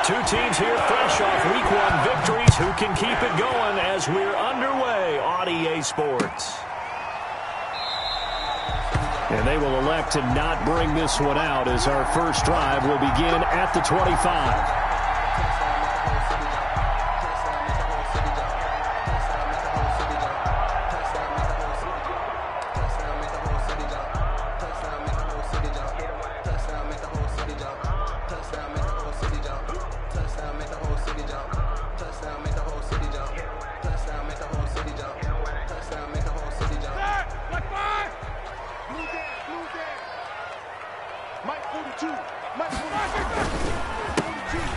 Two teams here fresh off Week 1 victories. Who can keep it going as we're underway on EA Sports? And they will elect to not bring this one out as our first drive will begin at the 25.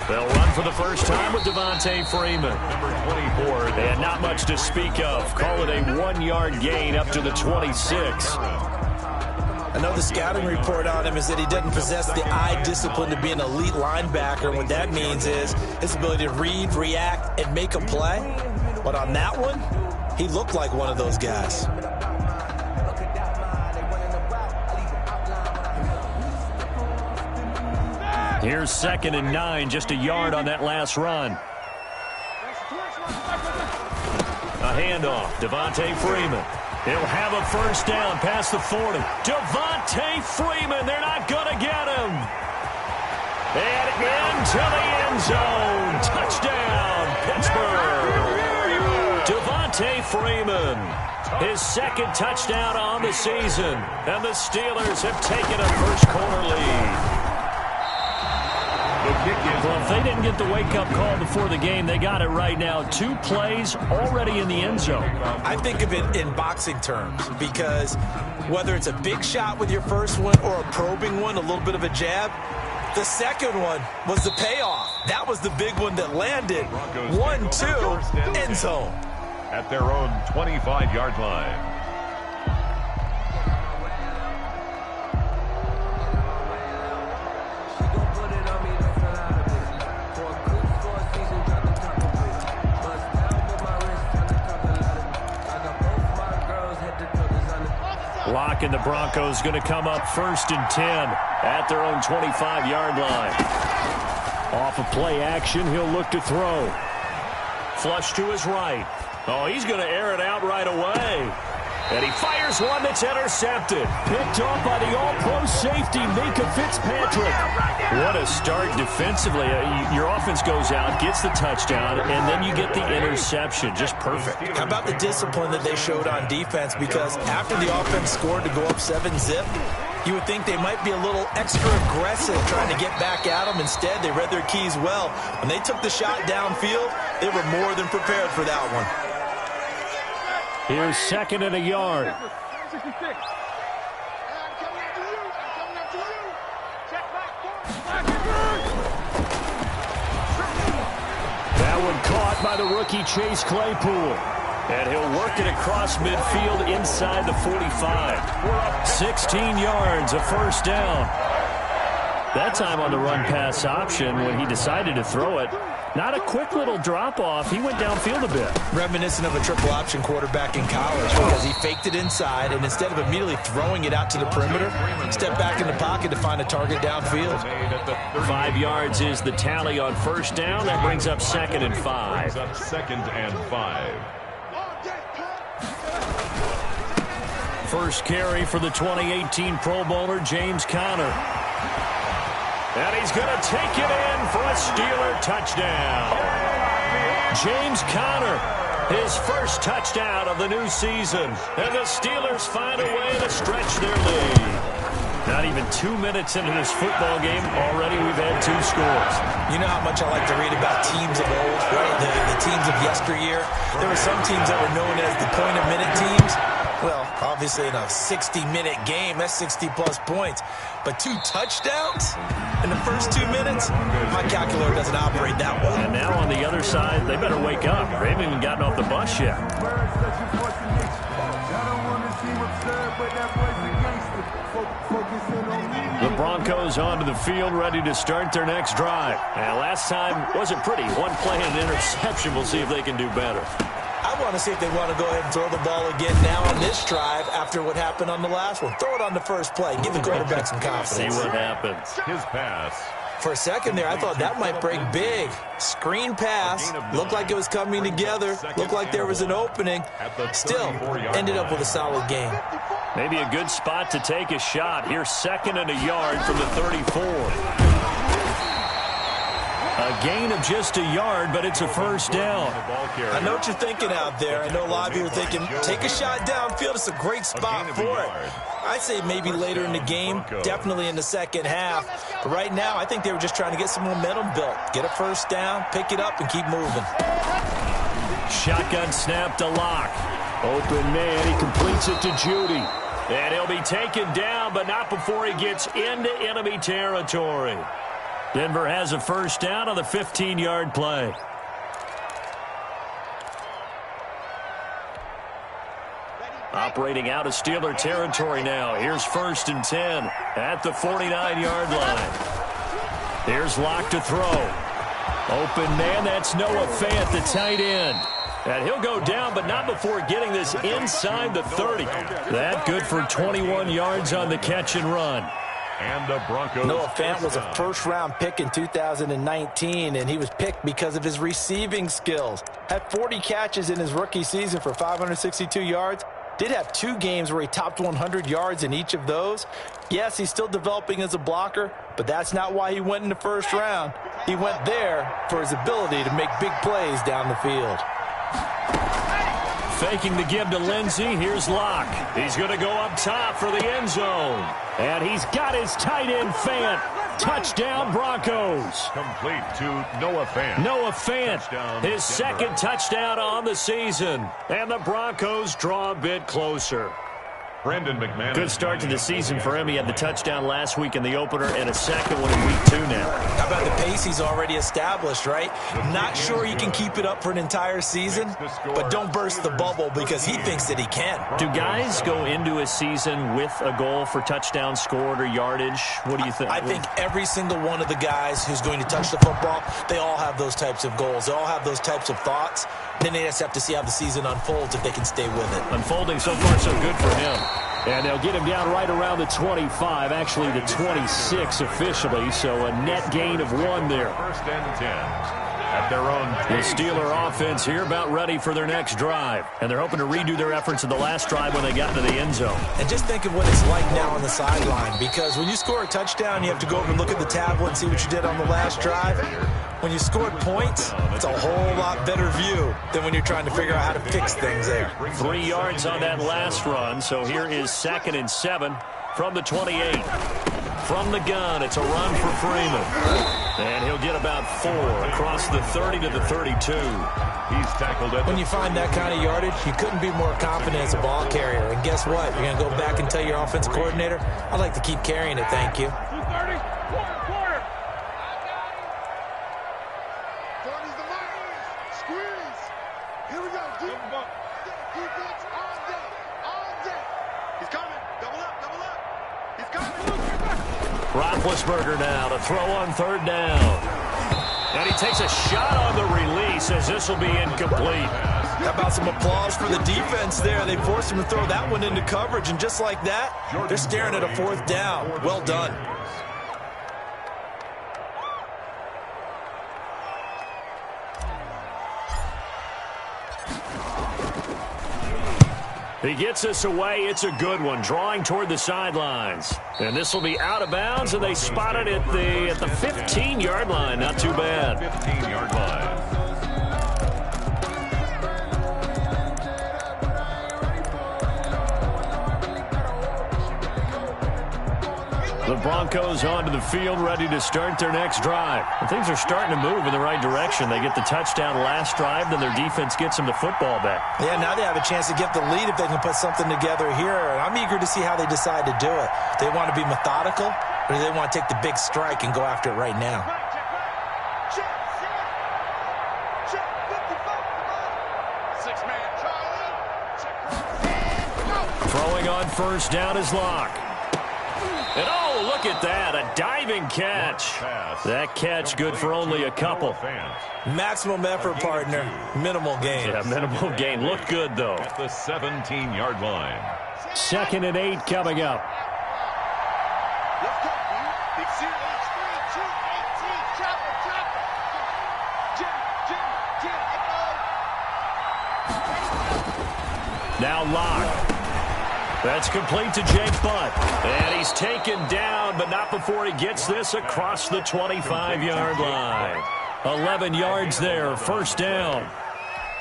They'll run for the first time with Freeman. Number 24. And not much to speak of. Call it a 1-yard gain up to the 26. I know the scouting report on him is that he doesn't possess the eye discipline to be an elite linebacker. And what that means is his ability to read, react, and make a play. But on that one, he looked like one of those guys. Here's 2nd and 9, just a yard on that last run. A handoff, Freeman. He'll have a first down past the 40. Freeman, they're not going to get him. And into the end zone. Touchdown, Pittsburgh. Freeman, his 2nd touchdown on the season. And the Steelers have taken a first-quarter lead. Well, if they didn't get the wake-up call before the game, they got it right now. 2 plays already in the end zone. I think of it in boxing terms because whether it's a big shot with your first one or a probing one, a little bit of a jab, the second one was the payoff. That was the big one that landed. 1-2, end zone. At their own 25-yard line. And the Broncos going to come up 1st and 10 at their own 25-yard line. Off of play action, he'll look to throw. Flush to his right. Oh, he's going to air it out right away. And he fires one that's intercepted. Picked off by the all-pro safety, Mika Fitzpatrick. What a start defensively. Your offense goes out, gets the touchdown, and then you get the interception. Just perfect. How about the discipline that they showed on defense? Because after the offense scored to go up 7-zip, you would think they might be a little extra aggressive trying to get back at them. Instead, they read their keys well. When they took the shot downfield, they were more than prepared for that one. Here's 2nd and a yard. That one caught by the rookie Chase Claypool. And he'll work it across midfield inside the 45. 16 yards, a first down. That time on the run-pass option when he decided to throw it. Not a quick little drop-off. He went downfield a bit. Reminiscent of a triple-option quarterback in college because he faked it inside, and instead of immediately throwing it out to the perimeter, stepped back in the pocket to find a target downfield. 5 yards is the tally on first down. That brings up 2nd and 5. 2nd and 5. First carry for the 2018 Pro Bowler, James Conner. And he's going to take it in for a Steeler touchdown. James Conner, his first touchdown of the new season. And the Steelers find a way to stretch their lead. Not even 2 minutes into this football game, already we've had 2 scores. You know how much I like to read about teams of old, right? The teams of yesteryear. There were some teams that were known as the point-a-minute teams. Well, obviously in a 60-minute game, that's 60-plus points. But 2 touchdowns in the first 2 minutes? My calculator doesn't operate that well. And now on the other side, they better wake up. They haven't even gotten off the bus yet. The Broncos onto the field, ready to start their next drive. And last time wasn't pretty. 1 play and an interception. We'll see if they can do better. I want to see if they want to go ahead and throw the ball again now on this drive after what happened on the last one. Throw it on the first play. Give the quarterback some confidence. See what happens. His pass For a second there, I thought that might break big. Screen pass, looked like it was coming together, looked like there was an opening. Still, ended up with a solid gain. Maybe a good spot to take a shot. Here's 2nd and a yard from the 34. A gain of just a yard, but it's a first down. I know what you're thinking out there. I know a lot of you are thinking, take a shot downfield. It's a great spot for it. I'd say maybe later in the game, definitely in the second half. But right now, I think they were just trying to get some momentum built. Get a first down, pick it up, and keep moving. Shotgun snap to Locke. Open man, he completes it to Judy. And he'll be taken down, but not before he gets into enemy territory. Denver has a first down on the 15-yard play. Operating out of Steeler territory now. Here's 1st and 10 at the 49-yard line. Here's Locke to throw. Open man, that's Noah Fant, the tight end. And he'll go down, but not before getting this inside the 30. That good for 21 yards on the catch and run. And the Broncos. Noah Fant was a first-round pick in 2019, and he was picked because of his receiving skills. Had 40 catches in his rookie season for 562 yards. Did have 2 games where he topped 100 yards in each of those. Yes, he's still developing as a blocker, but that's not why he went in the first round. He went there for his ability to make big plays down the field. Faking the give to Lindsey. Here's Locke. He's going to go up top for the end zone. And he's got his tight end, Fant. Touchdown, Broncos. Complete to Noah Fant. Noah Fant, his second touchdown on the season. And the Broncos draw a bit closer. Brendan McManus. Good start to the season for him. He had the touchdown last week in the opener and a second one in week 2 now. How about the pace he's already established, right? Not sure he can keep it up for an entire season, but don't burst the bubble because he thinks that he can. Do guys go into a season with a goal for touchdown scored or yardage? What do you think? I think every single one of the guys who's going to touch the football, they all have those types of goals. They all have those types of thoughts. Then they just have to see how the season unfolds if they can stay with it. Unfolding so far so good for him. And they'll get him down right around the 25, actually the 26 officially, so a net gain of 1 there. 1st and 10. At their own. The Steeler offense here about ready for their next drive. And they're hoping to redo their efforts in the last drive when they got into the end zone. And just think of what it's like now on the sideline, because when you score a touchdown, you have to go over and look at the tablet and see what you did on the last drive. When you scored points, it's a whole lot better view than when you're trying to figure out how to fix things there. 3 yards on that last run, so here is 2nd and 7 from the 28. From the gun, it's a run for Freeman. And he'll get about 4 across the 30 to the 32. He's tackled it. When you find that kind of yardage, you couldn't be more confident as a ball carrier. And guess what? You're going to go back and tell your offensive coordinator, I'd like to keep carrying it, thank you. 230, quarter. 40's the mark. Squeeze. Here we go. Defense all day. All day. He's coming. Double up, double up. He's coming. Roethlisberger now to throw on 3rd down. And he takes a shot on the release as this will be incomplete. How about some applause for the defense there? They forced him to throw that one into coverage, and just like that, they're staring at a 4th down. Well done. He gets us away. It's a good one. Drawing toward the sidelines. And this will be out of bounds, and they spot it at the 15-yard line. Not too bad. 15-yard line. The Broncos onto the field, ready to start their next drive. And things are starting to move in the right direction. They get the touchdown last drive, then their defense gets them the football back. Yeah, now they have a chance to get the lead if they can put something together here. And I'm eager to see how they decide to do it. Do they want to be methodical, or do they want to take the big strike and go after it right now? Throwing on 1st down is Locke. And oh, look at that, a diving catch. That catch good for only a couple. Maximum effort, partner. Minimal gain. Yeah, minimal gain. Looked good, though. At the 17-yard line. 2nd and 8 coming up. Now Locke. That's complete to Jake Butt. And he's taken down, but not before he gets this across the 25-yard line. 11 yards there, first down.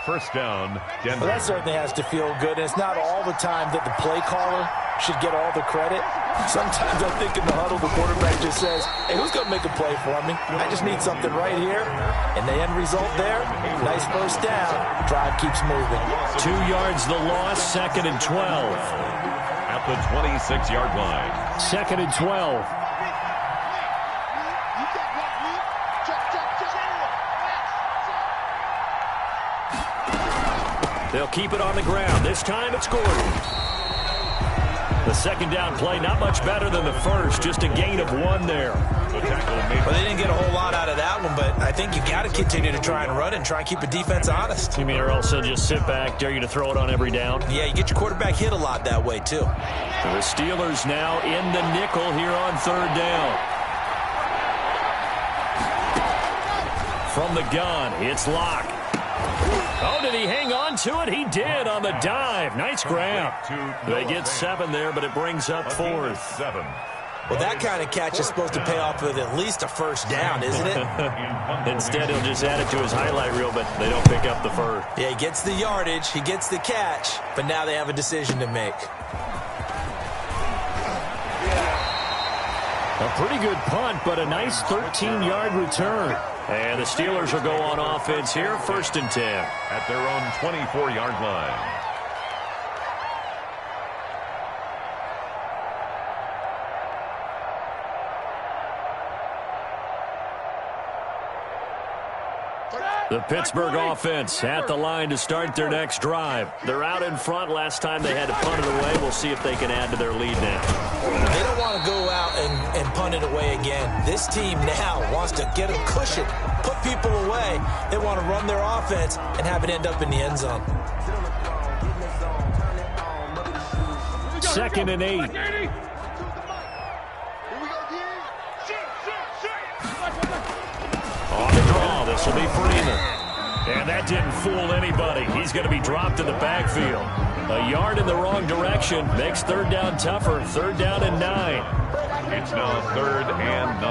First down, Denver. Well, that certainly has to feel good. And it's not all the time that the play caller should get all the credit. Sometimes I think in the huddle, the quarterback just says, hey, who's going to make a play for me? I just need something right here. And the end result there, nice first down. Drive keeps moving. 2 yards the loss, second and 12. At the 26-yard line. Second and 12. They'll keep it on the ground. This time it's Gordon. The second down play, not much better than the first. Just a gain of 1 there. Well, they didn't get a whole lot out of that one, but I think you got to continue to try and run and try and keep a defense honest. You mean or else they'll just sit back, dare you to throw it on every down? Yeah, you get your quarterback hit a lot that way, too. The Steelers now in the nickel here on third down. From the gun, it's Locke. Oh, did he hang on to it? He did on the dive. Nice grab. They get 7 there, but it brings up 4th. Well, that kind of catch is supposed to pay off with at least a first down, isn't it? Instead, he'll just add it to his highlight reel, but they don't pick up the first. Yeah, he gets the yardage, he gets the catch, but now they have a decision to make. A pretty good punt, but a nice 13-yard return. And the Steelers will go on offense here, first and 10. At their own 24-yard line. The Pittsburgh offense at the line to start their next drive. They're out in front. Last time they had to punt it away. We'll see if they can add to their lead now. They don't want to go out and punt it away again. This team now wants to get a cushion, put people away. They want to run their offense and have it end up in the end zone. Second and 8. On the draw, this will be Freeman. And that didn't fool anybody. He's going to be dropped in the backfield. A yard in the wrong direction makes third down tougher. Third down and 9. It's now third and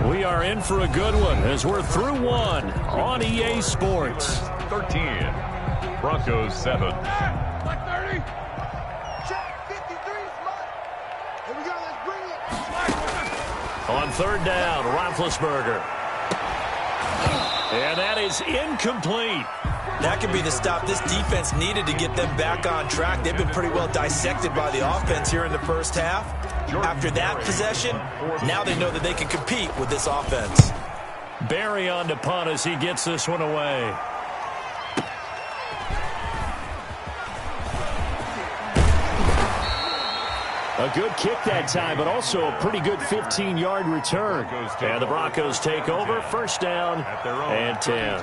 9. We are in for a good one as we're through one on EA Sports. 13. Broncos 7. On third down, Roethlisberger. And that is incomplete. That could be the stop this defense needed to get them back on track. They've been pretty well dissected by the offense here in the first half. After that possession, now they know that they can compete with this offense. Barry on to punt as he gets this one away. A good kick that time, but also a pretty good 15-yard return. And the Broncos take over, first down and 10.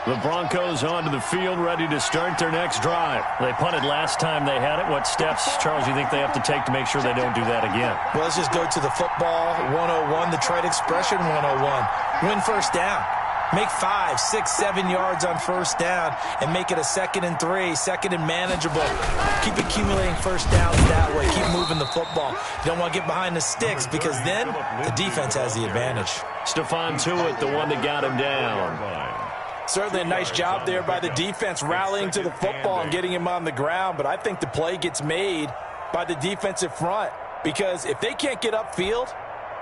The Broncos onto the field, ready to start their next drive. They punted last time they had it. What steps, Charles, you think they have to take to make sure they don't do that again? Well, let's just go to the football 101, the trade expression 101. Win first down. Make 5, 6, 7 yards on first down and make it a 2nd and 3, second and manageable. Keep accumulating first downs that way. Keep moving the football. You don't want to get behind the sticks because then the defense has the advantage. Stephon Tuitt, the one that got him down. Certainly a nice job there by the defense rallying to the football and getting him on the ground, but I think the play gets made by the defensive front because if they can't get upfield,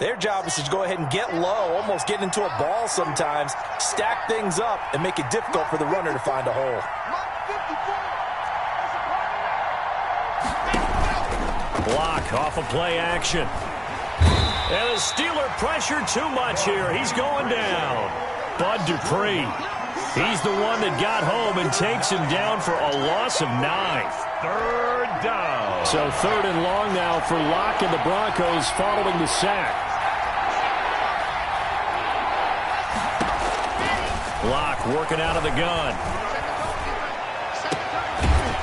their job is to go ahead and get low, almost get into a ball sometimes, stack things up, and make it difficult for the runner to find a hole. Block off of play action. And the Steeler pressure too much here. He's going down. Bud Dupree. He's the one that got home and takes him down for a loss of 9. Third down. So third and long now for Locke and the Broncos following the sack. Locke working out of the gun.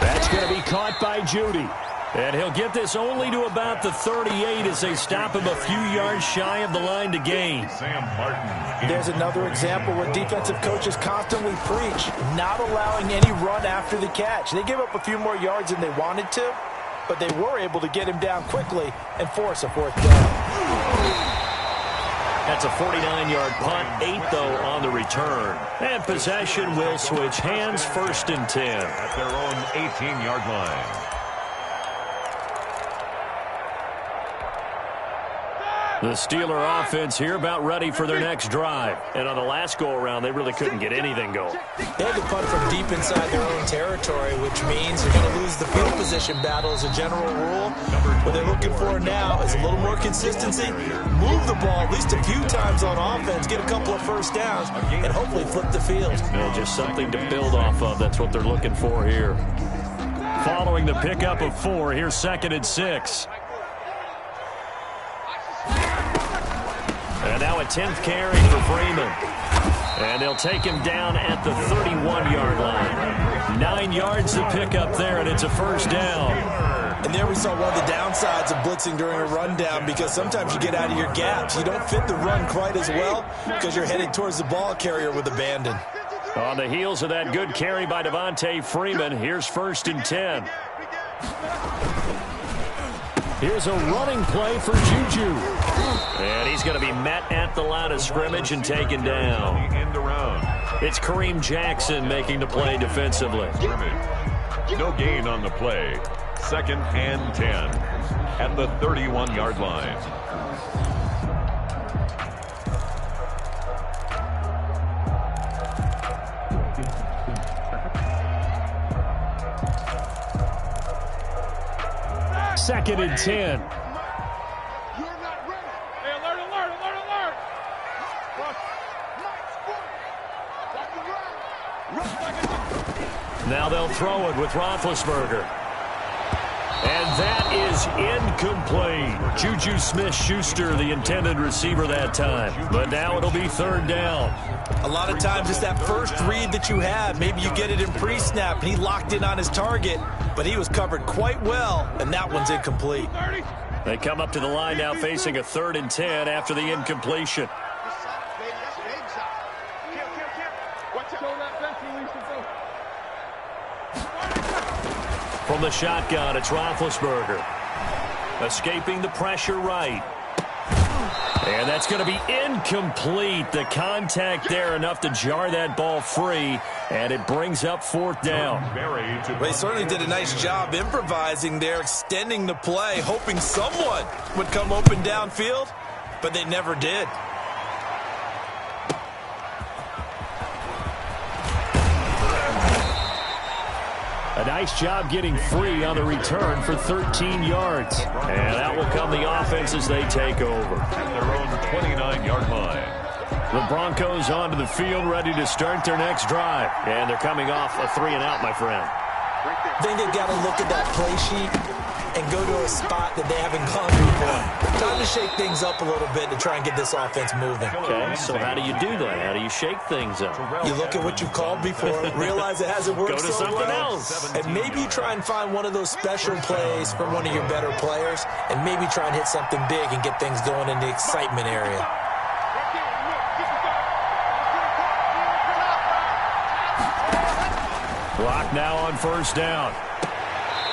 That's going to be caught by Judy. And he'll get this only to about the 38 as they stop him a few yards shy of the line to gain. Sam Martin. There's another example where defensive coaches constantly preach, not allowing any run after the catch. They gave up a few more yards than they wanted to, but they were able to get him down quickly and force a fourth down. That's a 49-yard punt, 8 though on the return. And possession will switch hands, 1st and 10. At their own 18-yard line. The Steeler offense here about ready for their next drive. And on the last go-around, they really couldn't get anything going. They had to punt from deep inside their own territory, which means they're going to lose the field position battle as a general rule. What they're looking for now is a little more consistency, move the ball at least a few times on offense, get a couple of first downs, and hopefully flip the field. Yeah, just something to build off of. That's what they're looking for here. Following the pickup of 4, here's 2nd and 6. And now a 10th carry for Freeman. And they'll take him down at the 31-yard line. 9 yards to pick up there, and it's a first down. And there we saw one of the downsides of blitzing during a rundown, because sometimes you get out of your gaps. You don't fit the run quite as well because you're headed towards the ball carrier with abandon. On the heels of that good carry by Devontae Freeman, here's 1st and 10. Here's a running play for Juju. And he's going to be met at the line of scrimmage and taken down. It's Kareem Jackson making the play defensively. No gain on the play. 2nd and 10 at the 31-yard line. Second and 10. You're not ready. Hey, alert, alert, alert, alert. Now they'll throw it with Roethlisberger. And that is incomplete. Juju Smith-Schuster, the intended receiver that time. But now it'll be 3rd down. A lot of times it's that first read that you have. Maybe you get it in pre-snap, and he locked in on his target, but he was covered quite well, and that one's incomplete. They come up to the line now facing a 3rd and 10 after the incompletion. From the shotgun, it's Roethlisberger. Escaping the pressure right. And that's going to be incomplete. The contact there enough to jar that ball free, and it brings up 4th down. Well, they certainly did a nice job improvising there, extending the play, hoping someone would come open downfield, but they never did. A nice job getting free on the return for 13 yards. And that will come the offense as they take over. At their own 29-yard line. The Broncos onto the field, ready to start their next drive. And they're coming off a 3-and-out, my friend. I think they've got to look at that play sheet and go to a spot that they haven't gone before. Time to shake things up a little bit to try and get this offense moving. Okay, so how do you do that? How do you shake things up? You look at what you called before, realize it hasn't worked Go to so something well, else. and maybe you try and find one of those special plays from one of your better players, and maybe try and hit something big and get things going in the excitement area. Block now on 1st down.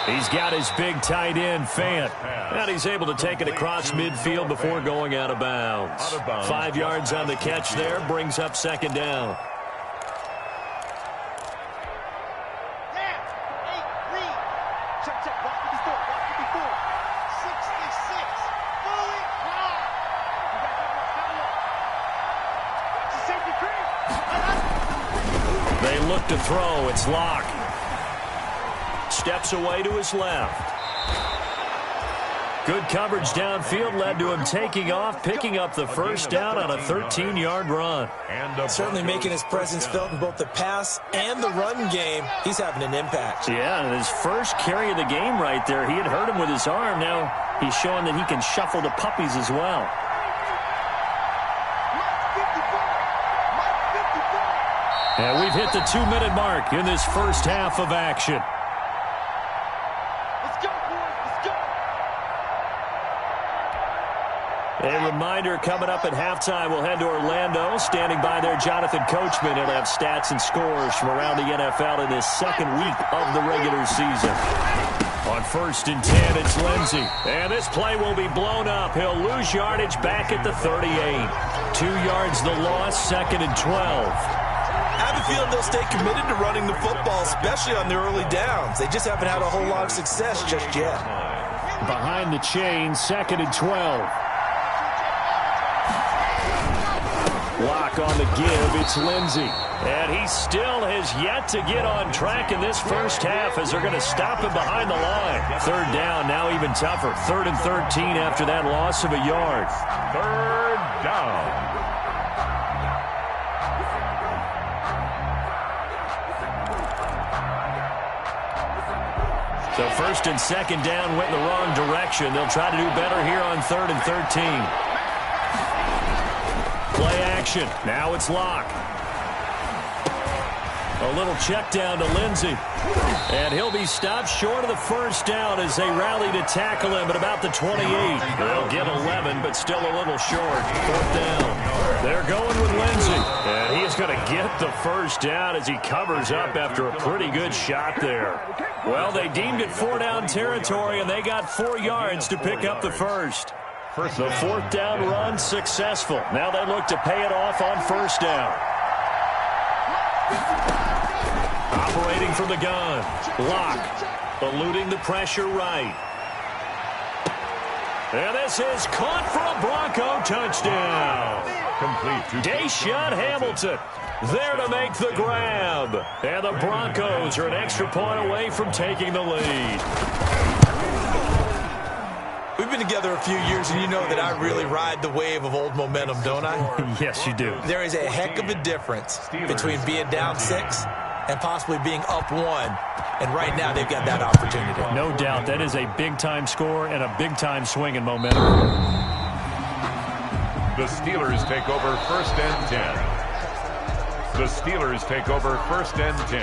He's got his big tight end, Fant. And he's able to take it across midfield before going out of bounds. 5 yards on the catch there, brings up 2nd down. They look to throw. It's Locke. Steps away to his left. Good coverage downfield led to him taking off, picking up the 1st down on a 13-yard run. Certainly making his presence felt in both the pass and the run game. He's having an impact. Yeah, and his first carry of the game right there, he had hurt him with his arm. Now he's showing that he can shuffle the puppies as well. And we've hit the 2-minute mark in this first half of action. Let's go, boys. A reminder, coming up at halftime, we'll head to Orlando. Standing by there, Jonathan Coachman. He'll have stats and scores from around the NFL in this second week of the regular season. On 1st and 10, it's Lindsey. And this play will be blown up. He'll lose yardage back at the 38. 2 yards the loss, 2nd and 12. I have a feeling they'll stay committed to running the football, especially on the early downs. They just haven't had a whole lot of success just yet. Behind the chain, 2nd and 12. Lock on the give, it's Lindsey. And he still has yet to get on track in this first half as they're going to stop him behind the line. 3rd down, now even tougher. 3rd and 13 after that loss of a yard. 3rd down. So 1st and 2nd down went in the wrong direction. They'll try to do better here on 3rd and 13. Play action. Now it's Locke. A little check down to Lindsey. And he'll be stopped short of the 1st down as they rally to tackle him at about the 28. They'll get 11, but still a little short. 4th down. They're going with Lindsey. And he's going to get the 1st down as he covers up after a pretty good shot there. Well, they deemed it 4-down territory, and they got 4 yards to pick up the 1st. The 4th down run successful. Now they look to pay it off on 1st down. Operating from the gun. Locke eluding the pressure right. And this is caught for a Bronco touchdown. Complete to Deshaun Hamilton there to make the grab. And the Broncos are an extra point away from taking the lead. We've been together a few years, and you know that I really ride the wave of old momentum, don't I? Yes, you do. There is a heck of a difference between being down 6 and possibly being up 1. And right now, they've got that opportunity. No doubt. That is a big-time score and a big-time swing in momentum. The Steelers take over 1st and 10. The Steelers take over 1st and 10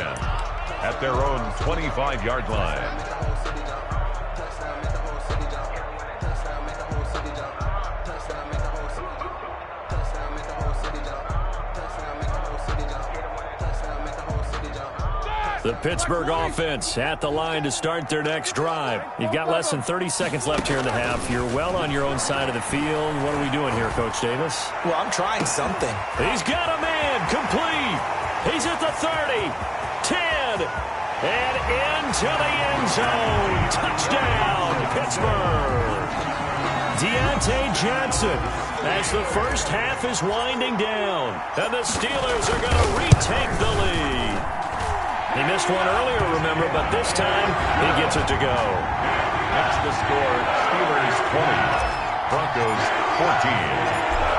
at their own 25-yard line. The Pittsburgh offense at the line to start their next drive. You've got less than 30 seconds left here in the half. You're well on your own side of the field. What are we doing here, Coach Davis? Well, I'm trying something. He's got a man complete. He's at the 30, 10, and into the end zone. Touchdown, Pittsburgh. Deontay Johnson as the first half is winding down. And the Steelers are going to retake the lead. He missed one earlier, remember, but this time he gets it to go. That's the score. Steelers 20, Broncos 14.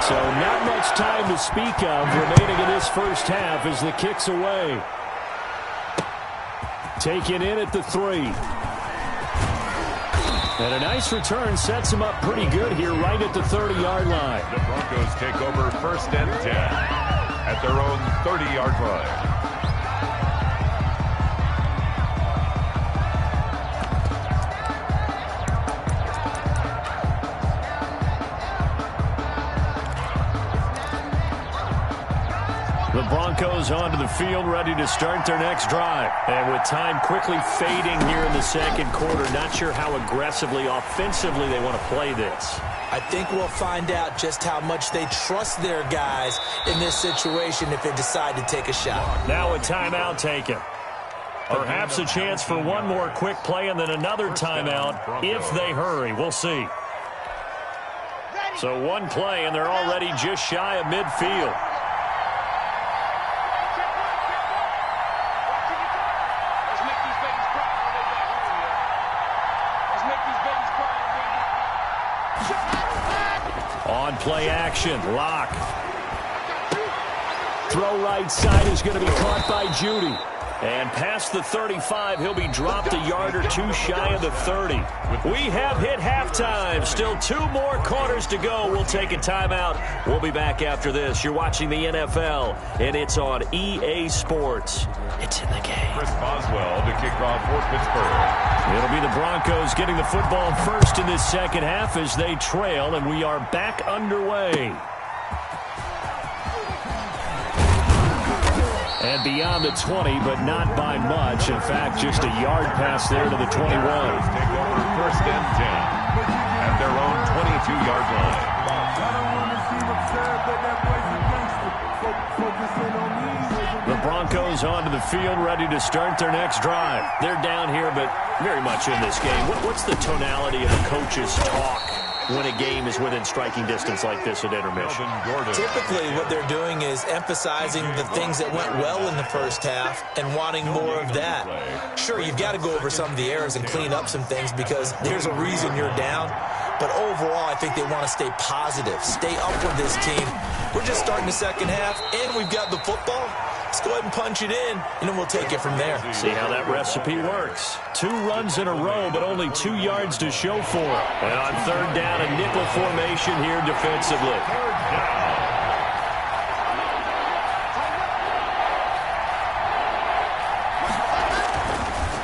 So not much time to speak of remaining in this first half as the kick's away. Taken in at the 3. And a nice return sets him up pretty good here right at the 30-yard line. The Broncos take over 1st and 10 at their own 30-yard line. The Broncos onto the field, ready to start their next drive. And with time quickly fading here in the second quarter, not sure how aggressively, offensively they want to play this. I think we'll find out just how much they trust their guys in this situation if they decide to take a shot. Now a timeout taken. Perhaps a chance for one more quick play and then another timeout if they hurry. We'll see. So one play, and they're already just shy of midfield. On play action, Locke. Throw right side is going to be caught by Judy. And past the 35, he'll be dropped a yard or two shy of the 30. We have hit halftime. Still 2 more quarters to go. We'll take a timeout. We'll be back after this. You're watching the NFL, and it's on EA Sports. It's in the game. Chris Boswell to kick off for Pittsburgh. It'll be the Broncos getting the football first in this second half as they trail, and we are back underway. And beyond the 20, but not by much. In fact, just a yard pass there to the 21. Take over first and 10 at their own 22-yard line. The Broncos onto the field, ready to start their next drive. They're down here, but very much in this game. What's the tonality of a coach's talk when a game is within striking distance like this at intermission? Typically, what they're doing is emphasizing the things that went well in the first half and wanting more of that. Sure, you've got to go over some of the errors and clean up some things because there's a reason you're down. But overall, I think they want to stay positive, stay up with this team. We're just starting the second half, and we've got the football. Let's go ahead and punch it in, and then we'll take it from there. See how that recipe works. 2 runs in a row, but only 2 yards to show for it. And on third down, a nickel formation here defensively.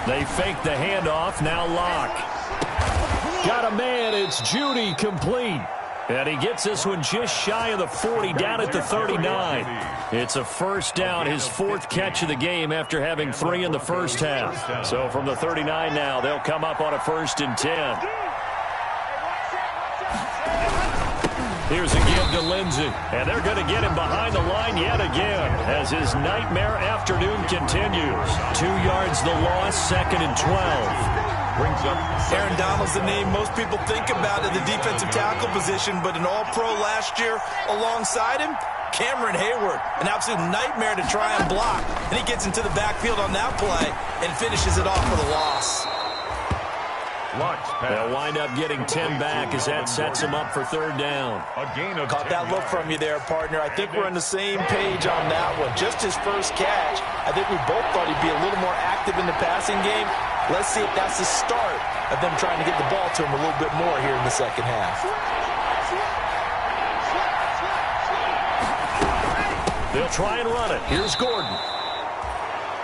They fake the handoff, now Locke. Got a man, it's Judy, complete. And he gets this one just shy of the 40, down at the 39. It's a first down, his 4th catch of the game after having 3 in the first half. So from the 39 now, they'll come up on a 1st and 10. Here's a give to Lindsey. And they're going to get him behind the line yet again as his nightmare afternoon continues. 2 yards the loss, 2nd and 12. Brings up Aaron Donald's the name most people think about at the defensive tackle position, but an all-pro last year alongside him, Cameron Hayward, an absolute nightmare to try and block. And he gets into the backfield on that play and finishes it off with a loss. They'll wind up getting 10 back as that sets him up for 3rd down. a gain of Caught that look from you there, partner. I think we're on the same page on that one. Just his first catch. I think we both thought he'd be a little more active in the passing game. Let's see if that's the start of them trying to get the ball to him a little bit more here in the second half. They'll try and run it. Here's Gordon.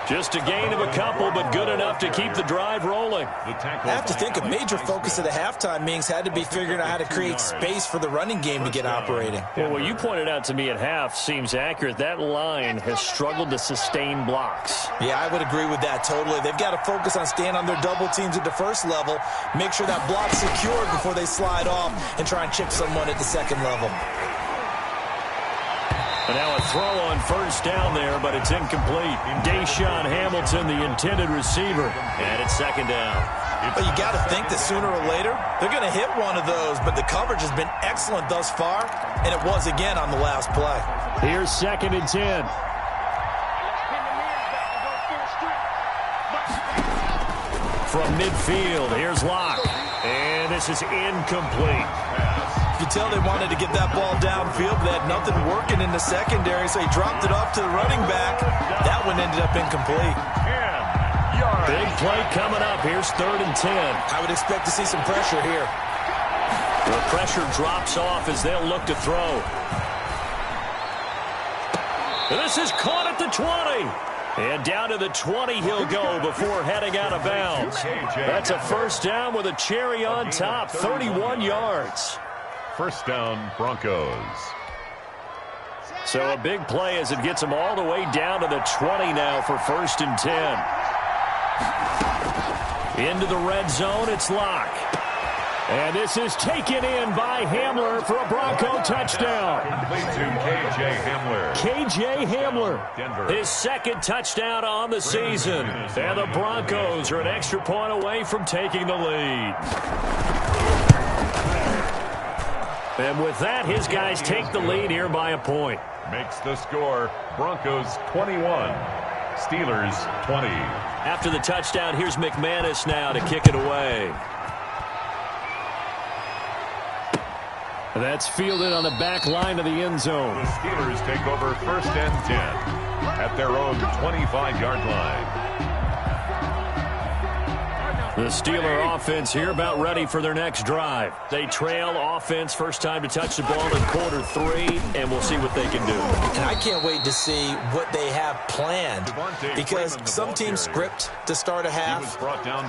Just a gain of a couple, but good enough to keep the drive rolling. I have to think a major focus of the halftime meetings had to be figuring out how to create space for the running game to get operating. Well, what you pointed out to me at half seems accurate. That line has struggled to sustain blocks. Yeah, I would agree with that totally. They've got to focus on staying on their double teams at the first level, make sure that block's secured before they slide off and try and chip someone at the second level. And now a throw on 1st down there, but it's incomplete. Deshaun Hamilton, the intended receiver. And it's 2nd down. But you got to think that sooner or later, they're going to hit one of those. But the coverage has been excellent thus far, and it was again on the last play. Here's 2nd and 10. From midfield, here's Locke. And this is incomplete. You tell they wanted to get that ball downfield, but they had nothing working in the secondary, so he dropped it off to the running back. That one ended up incomplete. Big play coming up. Here's 3rd and 10. I would expect to see some pressure here. The pressure drops off as they'll look to throw. And this is caught at the 20. And down to the 20 he'll go before heading out of bounds. That's a 1st down with a cherry on top, 31 yards. 1st down, Broncos. So a big play as it gets them all the way down to the 20 now for 1st and 10. Into the red zone, it's Locke. And this is taken in by Hamler for a Bronco touchdown. Complete to K.J. Hamler. K.J. Hamler, Denver. his 2nd touchdown on the season. And the Broncos are an extra point away from taking the lead. And with that, his guys take the lead here by a point. Makes the score Broncos 21, Steelers 20. After the touchdown, here's McManus now to kick it away. That's fielded on the back line of the end zone. The Steelers take over 1st and 10 at their own 25-yard line. The Steeler offense here about ready for their next drive. They trail offense, first time to touch the ball in quarter 3, and we'll see what they can do. And I can't wait to see what they have planned, because some teams script to start a half.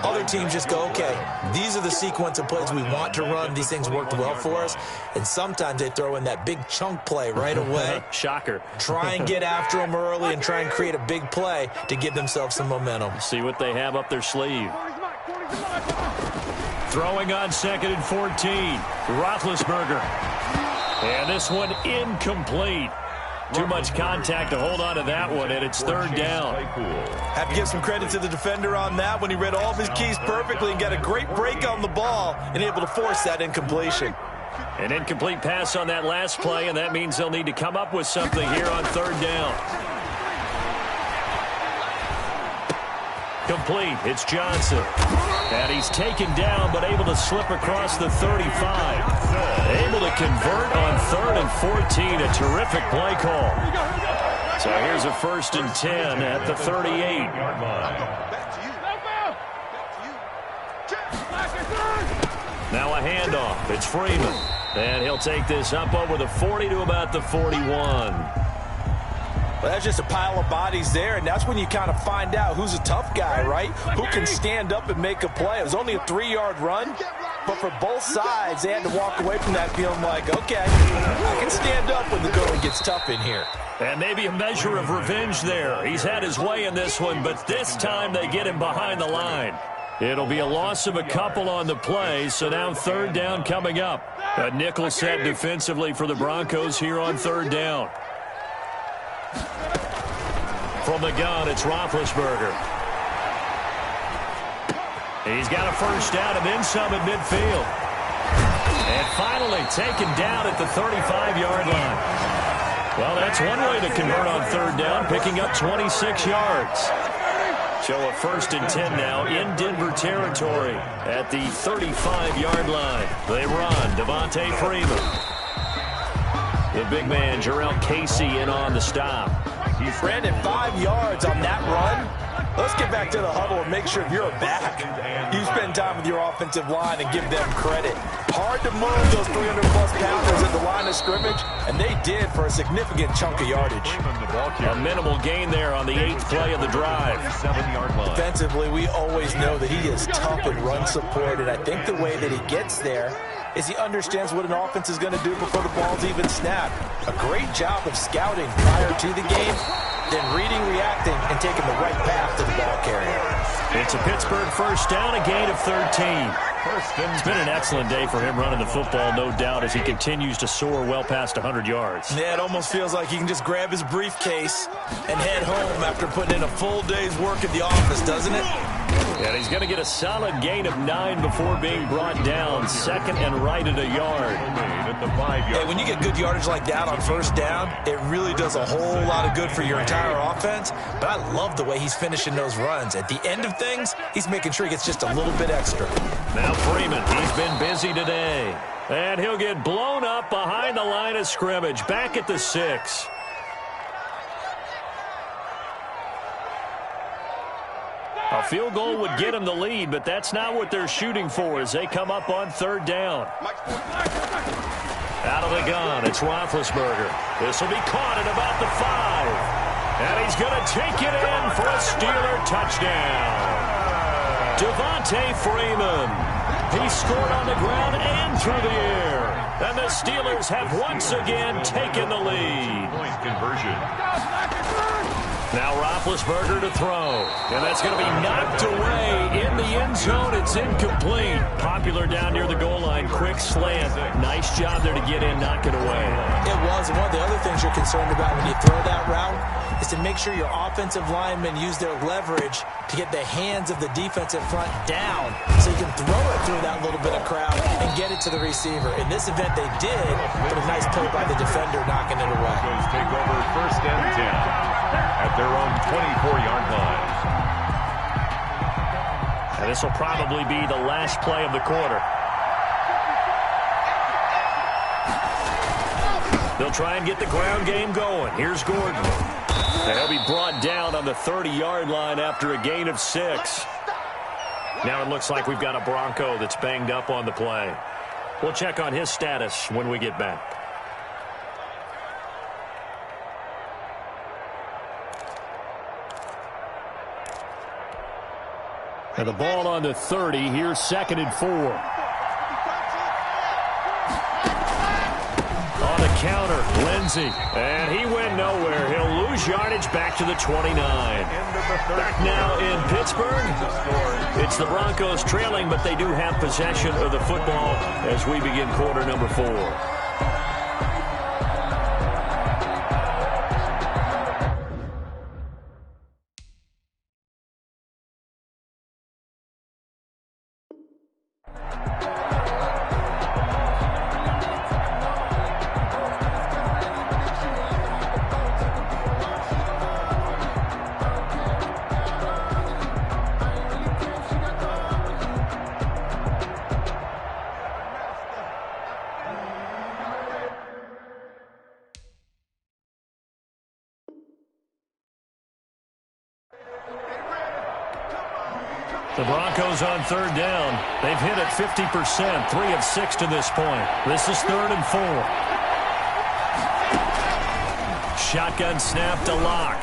Other teams just go, okay, these are the sequence of plays we want to run. These things worked well for us. And sometimes they throw in that big chunk play right away. Shocker. Try and get after them early and try and create a big play to give themselves some momentum. See what they have up their sleeve. Throwing on 2nd and 14. Roethlisberger. And this one incomplete. Too much contact to hold on to that one, and it's 3rd down. Have to give some credit to the defender on that when he read all of his keys perfectly and got a great break on the ball and able to force that incompletion. An incomplete pass on that last play, and that means they'll need to come up with something here on 3rd down. Complete. It's Johnson. And he's taken down, but able to slip across the 35. Able to convert on 3rd and 14. A terrific play call. So here's a 1st and 10 at the 38. Now a handoff. It's Freeman. And he'll take this up over the 40 to about the 41. Well, that's just a pile of bodies there, and that's when you kind of find out who's a tough guy, right? Who can stand up and make a play. It was only a 3-yard run, but for both sides, they had to walk away from that feeling like, okay, I can stand up when the going gets tough in here. And maybe a measure of revenge there. He's had his way in this one, but this time they get him behind the line. It'll be a loss of a couple on the play, so now 3rd down coming up. A nickel set defensively for the Broncos here on 3rd down. From the gun, it's Roethlisberger. He's got a 1st down and then some at midfield. And finally taken down at the 35-yard line. Well, that's one way to convert on 3rd down, picking up 26 yards. So a 1st and 10 now in Denver territory at the 35-yard line. They run. Devontae Freeman. The big man, Jarrell Casey, in on the stop. Brandon, 5 yards on that run. Let's get back to the huddle and make sure you're back. You spend time with your offensive line and give them credit. Hard to move those 300-plus pounders at the line of scrimmage, and they did for a significant chunk of yardage. A minimal gain there on the 8th play of the drive. Defensively, we always know that he is tough in run support, and I think the way that he gets there is he understands what an offense is going to do before the ball's even snapped. A great job of scouting prior to the game, then reading, reacting, and taking the right path to the ball carrier. It's a Pittsburgh 1st down, a gain of 13. It's been an excellent day for him running the football, no doubt, as he continues to soar well past 100 yards. Yeah, it almost feels like he can just grab his briefcase and head home after putting in a full day's work at the office, doesn't it? And he's going to get a solid gain of 9 before being brought down, 2nd and right at a yard. Hey, when you get good yardage like that on 1st down, it really does a whole lot of good for your entire offense. But I love the way he's finishing those runs. At the end of things, he's making sure he gets just a little bit extra. Now Freeman, he's been busy today. And he'll get blown up behind the line of scrimmage, back at the 6. A field goal would get him the lead, but that's not what they're shooting for as they come up on 3rd down. Out of the gun, it's Roethlisberger. This will be caught at about the 5. And he's going to take it in for a Steeler touchdown. Devontae Freeman. He scored on the ground and through the air. And the Steelers have once again taken the lead. Point conversion. Now Roethlisberger to throw. And that's going to be knocked away in the end zone. It's incomplete. Popular down near the goal line. Quick slant. Nice job there to get in, knock it away. It was. And one of the other things you're concerned about when you throw that route is to make sure your offensive linemen use their leverage to get the hands of the defensive front down so you can throw it through that little bit of crowd and get it to the receiver. In this event, they did, but a nice play by the defender knocking it away. Take over 1st and 10 at their own 24-yard line. And this will probably be the last play of the quarter. They'll try and get the ground game going. Here's Gordon. And he'll be brought down on the 30-yard line after a gain of 6. Now it looks like we've got a Bronco that's banged up on the play. We'll check on his status when we get back. And the ball on the 30. Here's 2nd and 4. On the counter, Lindsey. And he went nowhere. He'll lose yardage back to the 29. Back now in Pittsburgh. It's the Broncos trailing, but they do have possession of the football as we begin quarter number 4. The Broncos on 3rd down. They've hit it 50%, 3 of 6 to this point. This is 3rd and 4. Shotgun snap to Locke.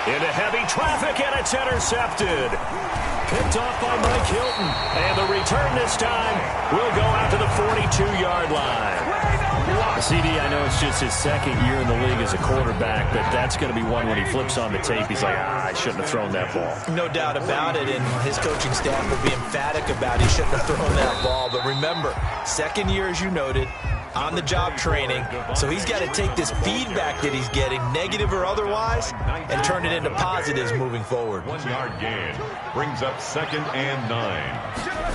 Into heavy traffic, and it's intercepted. Picked off by Mike Hilton. And the return this time will go out to the 42-yard line. CD, I know it's just his 2nd year in the league as a quarterback, but that's going to be one when he flips on the tape. He's like, I shouldn't have thrown that ball. No doubt about it, and his coaching staff will be emphatic about he shouldn't have thrown that ball. But remember, 2nd year, as you noted, on-the-job training, so he's got to take this feedback that he's getting, negative or otherwise, and turn it into positives moving forward. 1-yard gain brings up 2nd and 9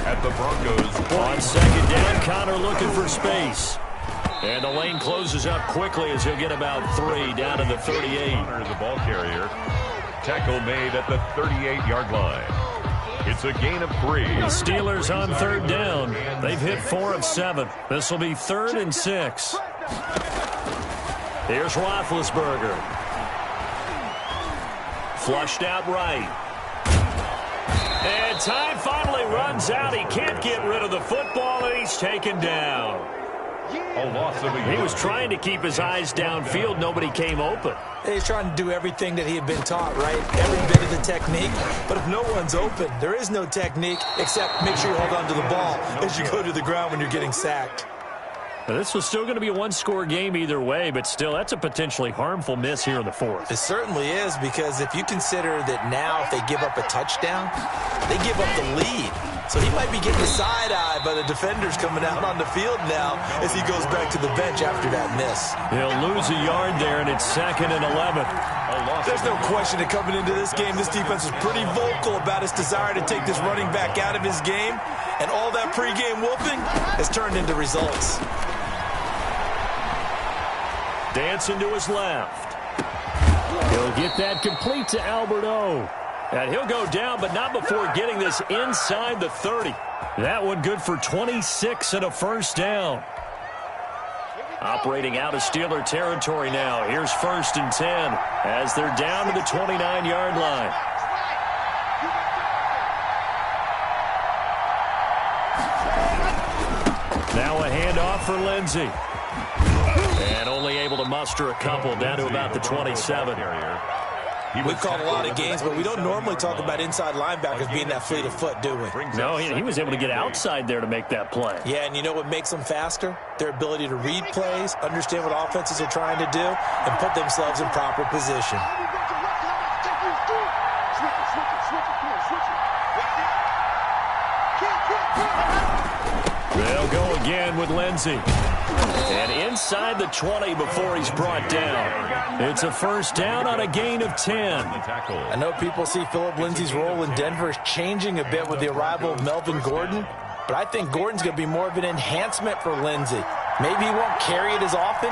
at the Broncos. On 2nd down, Connor looking for space. And the lane closes up quickly as he'll get about 3 down to the 38. The ball carrier. Tackle made at the 38-yard line. It's a gain of 3. The Steelers on 3rd down. They've hit 4 of 7. This will be 3rd and 6. Here's Roethlisberger. Flushed out right. And time finally runs out. He can't get rid of the football, and he's taken down. A loss of a yard. He was trying to keep his eyes downfield. Nobody came open. He's trying to do everything that he had been taught, right? Every bit of the technique. But if no one's open, there is no technique except make sure you hold on to the ball as you go to the ground when you're getting sacked. Now, this was still going to be a one-score game either way, but still, that's a potentially harmful miss here in the 4th. It certainly is, because if you consider that now if they give up a touchdown, they give up the lead. So he might be getting the side-eye by the defenders coming out on the field now as he goes back to the bench after that miss. He'll lose a yard there, and it's 2nd and 11. There's no question that coming into this game, this defense is pretty vocal about its desire to take this running back out of his game, and all that pregame whooping has turned into results. Dancing to his left. He'll get that complete to Albert O. And he'll go down, but not before getting this inside the 30. That one good for 26 and a 1st down. Operating out of Steeler territory now. Here's 1st and 10 as they're down to the 29-yard line. Now a handoff for Lindsey. And only able to muster a couple down to about the 27. We've called a lot of games, but we don't normally talk about inside linebackers being that fleet of foot, do we? No, he was able to get outside there to make that play. Yeah, and you know what makes them faster? Their ability to read plays, understand what offenses are trying to do, and put themselves in proper position. They'll go again with Lindsey. And inside the 20 before he's brought down. It's a 1st down on a gain of 10. I know people see Philip Lindsey's role in Denver is changing a bit with the arrival of Melvin Gordon, but I think Gordon's going to be more of an enhancement for Lindsey. Maybe he won't carry it as often,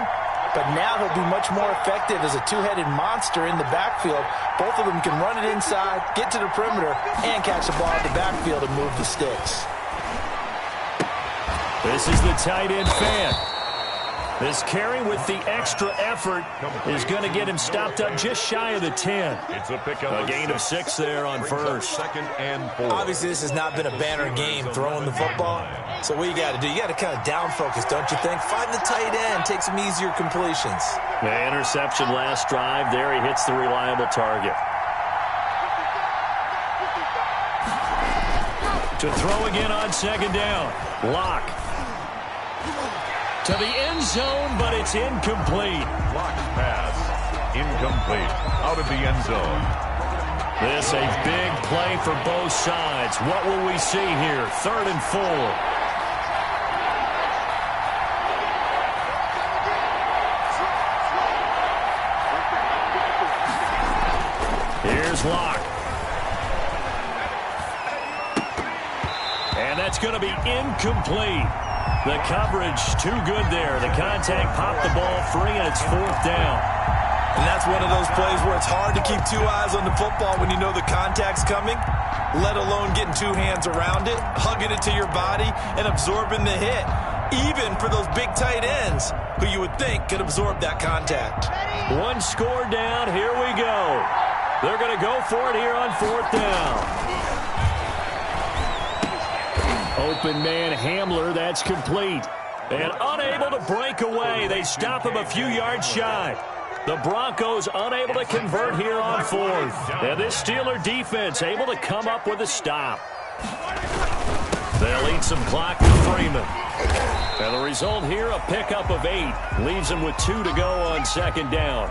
but now he'll be much more effective as a two-headed monster in the backfield. Both of them can run it inside, get to the perimeter, and catch the ball in the backfield and move the sticks. This is the tight end fan. This carry with the extra effort is going to get him stopped up just shy of the 10. It's a pickup. A gain of 6 there on first. Second and 4. Obviously, this has not been a banner game throwing the football. So what you got to do, you got to kind of down focus, don't you think? Find the tight end, take some easier completions. The interception last drive. There he hits the reliable target. To throw again on second down. Lock. To the end zone, but it's incomplete. Lock's pass. Incomplete. Out of the end zone. This a big play for both sides. What will we see here? 3rd and 4. Here's Lock. And that's going to be incomplete. The coverage too good there. The contact popped the ball free, and it's 4th down. And that's one of those plays where it's hard to keep 2 eyes on the football when you know the contact's coming, let alone getting 2 hands around it, hugging it to your body, and absorbing the hit, even for those big tight ends who you would think could absorb that contact. 1 score down. Here we go. They're going to go for it here on 4th down. Open man Hamler, that's complete. And unable to break away. They stop him a few yards shy. The Broncos unable to convert here on 4th. And this Steeler defense able to come up with a stop. They'll eat some clock to Freeman. And the result here, a pickup of 8. Leaves them with 2 to go on second down.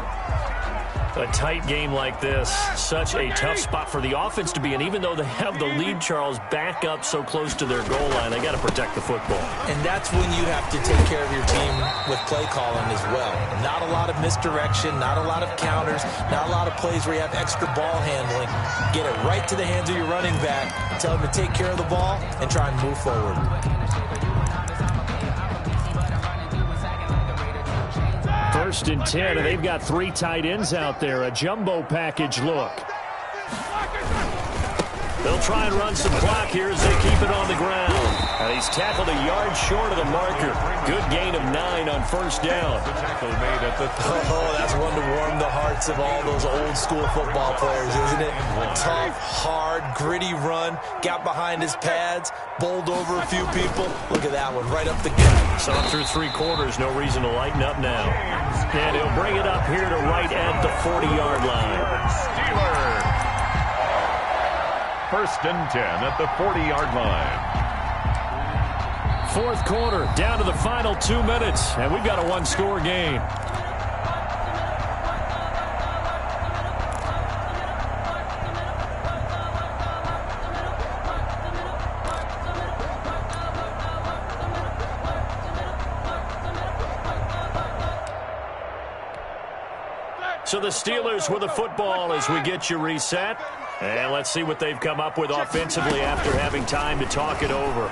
A tight game like this, such a tough spot for the offense to be in. Even though they have the lead, Charles, back up so close to their goal line, they got to protect the football. And that's when you have to take care of your team with play calling as well. Not a lot of misdirection, not a lot of counters, not a lot of plays where you have extra ball handling. Get it right to the hands of your running back, tell him to take care of the ball, and try and move forward. 1st and 10, and they've got 3 tight ends out there. A jumbo package look. They'll try and run some clock here as they keep it on the ground. And he's tackled a yard short of the marker. Good gain of 9 on 1st down. Oh, that's one to warm the hearts of all those old school football players, isn't it? Tough, hard, gritty run. Got behind his pads, bowled over a few people. Look at that one, right up the gut. So through 3 quarters, no reason to lighten up now. And he'll bring it up here to right at the 40-yard line. Steelers. 1st and 10 at the 40-yard line. 4th quarter, down to the final 2 minutes, and we've got a 1-score game. So the Steelers with the football as we get you reset. And let's see what they've come up with offensively after having time to talk it over.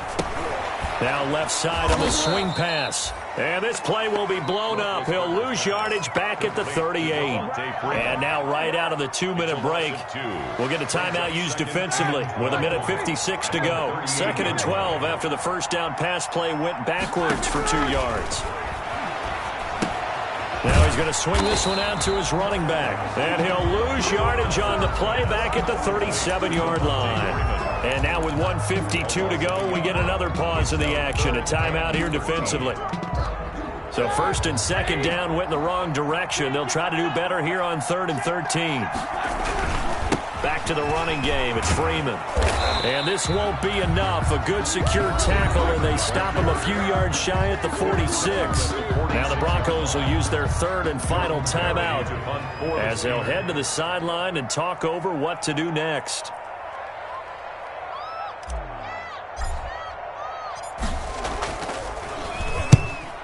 Now left side on the swing pass. And this play will be blown up. He'll lose yardage back at the 38. And now right out of the 2-minute break, we'll get a timeout used defensively with 1:56 to go. 2nd and 12 after the 1st down pass play went backwards for 2 yards. Now he's going to swing this one out to his running back. And he'll lose yardage on the play back at the 37-yard line. And now with 1:52 to go, we get another pause in the action. A timeout here defensively. So 1st and 2nd down went in the wrong direction. They'll try to do better here on 3rd and 13. Back to the running game. It's Freeman. And this won't be enough. A good secure tackle, and they stop him a few yards shy at the 46. Now the Broncos will use their 3rd and final timeout as they'll head to the sideline and talk over what to do next.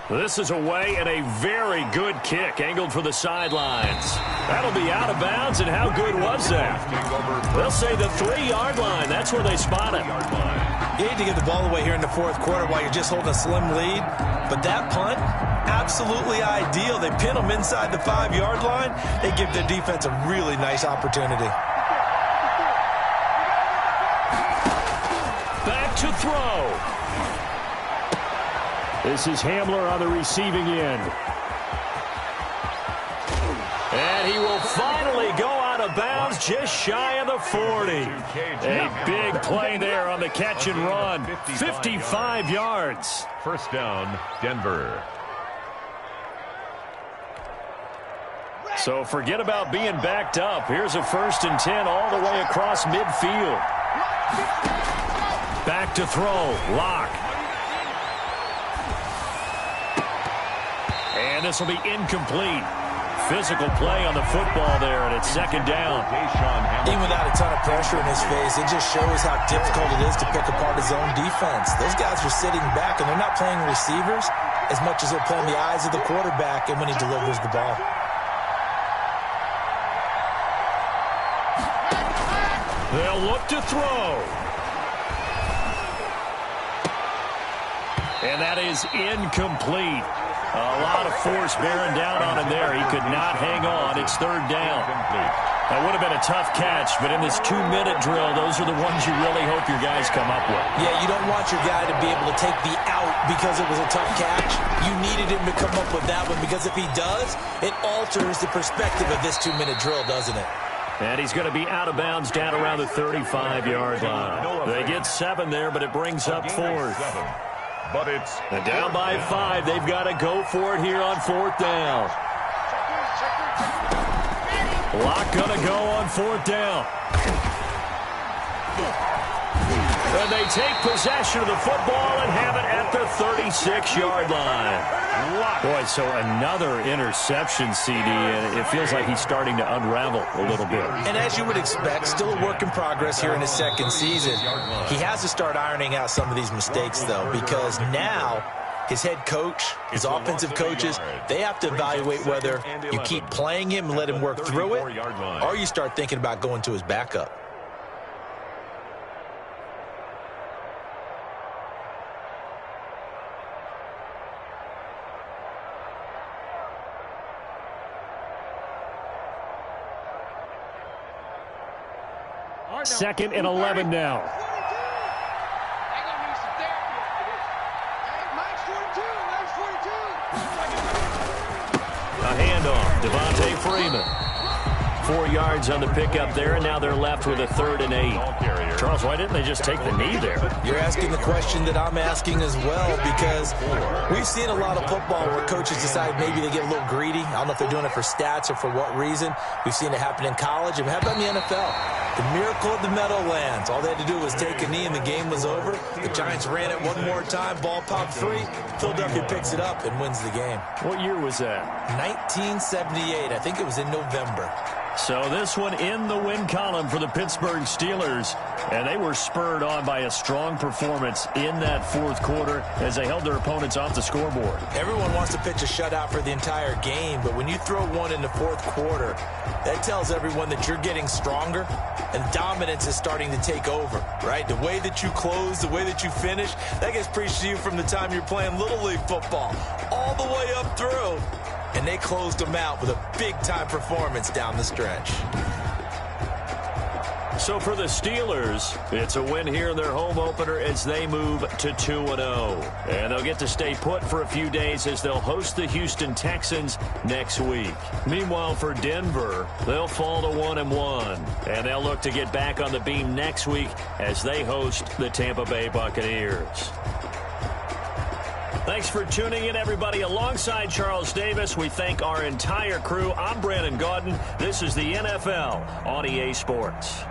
This is away and a very good kick angled for the sidelines. That'll be out of bounds, and how good was that? They'll say the 3-yard line. That's where they spot it. You need to get the ball away here in the 4th quarter while you're just holding a slim lead. But that punt, absolutely ideal. They pin them inside the 5-yard line. They give their defense a really nice opportunity. Back to throw. This is Hamler on the receiving end. And he will finally go out of bounds just shy of the 40. A big play there on the catch and run. 55 yards. First down, Denver. So forget about being backed up. Here's a 1st and 10 all the way across midfield. Back to throw. Lock. And this will be incomplete. Physical play on the football there, and it's 2nd down. Even without a ton of pressure in his face, it just shows how difficult it is to pick apart his own defense. Those guys are sitting back, and they're not playing receivers as much as they're playing the eyes of the quarterback and when he delivers the ball. They'll look to throw. And that is incomplete. A lot of force bearing down on him there. He could not hang on. It's 3rd down. That would have been a tough catch, but in this 2-minute drill, those are the ones you really hope your guys come up with. Yeah, you don't want your guy to be able to take the out because it was a tough catch. You needed him to come up with that one because if he does, it alters the perspective of this 2-minute drill, doesn't it? And he's going to be out of bounds down around the 35-yard line. They get 7 there, but it brings up 4th. But it's and down by 5. They've got to go for it here on 4th down. Lock going to go on 4th down. And they take possession of the football and have it at the 36-yard line. Boy, so another interception, CD, and it feels like he's starting to unravel a little bit. And as you would expect, still a work in progress here in his 2nd season. He has to start ironing out some of these mistakes, though, because now his head coach, his offensive coaches, they have to evaluate whether you keep playing him and let him work through it, or you start thinking about going to his backup. Second and 11 now. A handoff. Devontae Freeman. 4 yards on the pickup there, and now they're left with a 3rd and 8. Charles, why didn't they just take the knee there? You're asking the question that I'm asking as well, because we've seen a lot of football where coaches decide maybe they get a little greedy. I don't know if they're doing it for stats or for what reason. We've seen it happen in college. And how about in the NFL? The miracle of the Meadowlands. All they had to do was take a knee and the game was over. The Giants ran it one more time. Ball popped free. Philadelphia picks it up and wins the game. What year was that? 1978. I think it was in November. So this one in the win column for the Pittsburgh Steelers. And they were spurred on by a strong performance in that 4th quarter as they held their opponents off the scoreboard. Everyone wants to pitch a shutout for the entire game, but when you throw one in the 4th quarter, that tells everyone that you're getting stronger and dominance is starting to take over, right? The way that you close, the way that you finish, that gets preached to you from the time you're playing Little League football all the way up through. And they closed them out with a big-time performance down the stretch. So for the Steelers, it's a win here in their home opener as they move to 2-0. And they'll get to stay put for a few days as they'll host the Houston Texans next week. Meanwhile, for Denver, they'll fall to 1-1. And they'll look to get back on the beam next week as they host the Tampa Bay Buccaneers. Thanks for tuning in, everybody. Alongside Charles Davis, we thank our entire crew. I'm Brandon Gaudin. This is the NFL on EA Sports.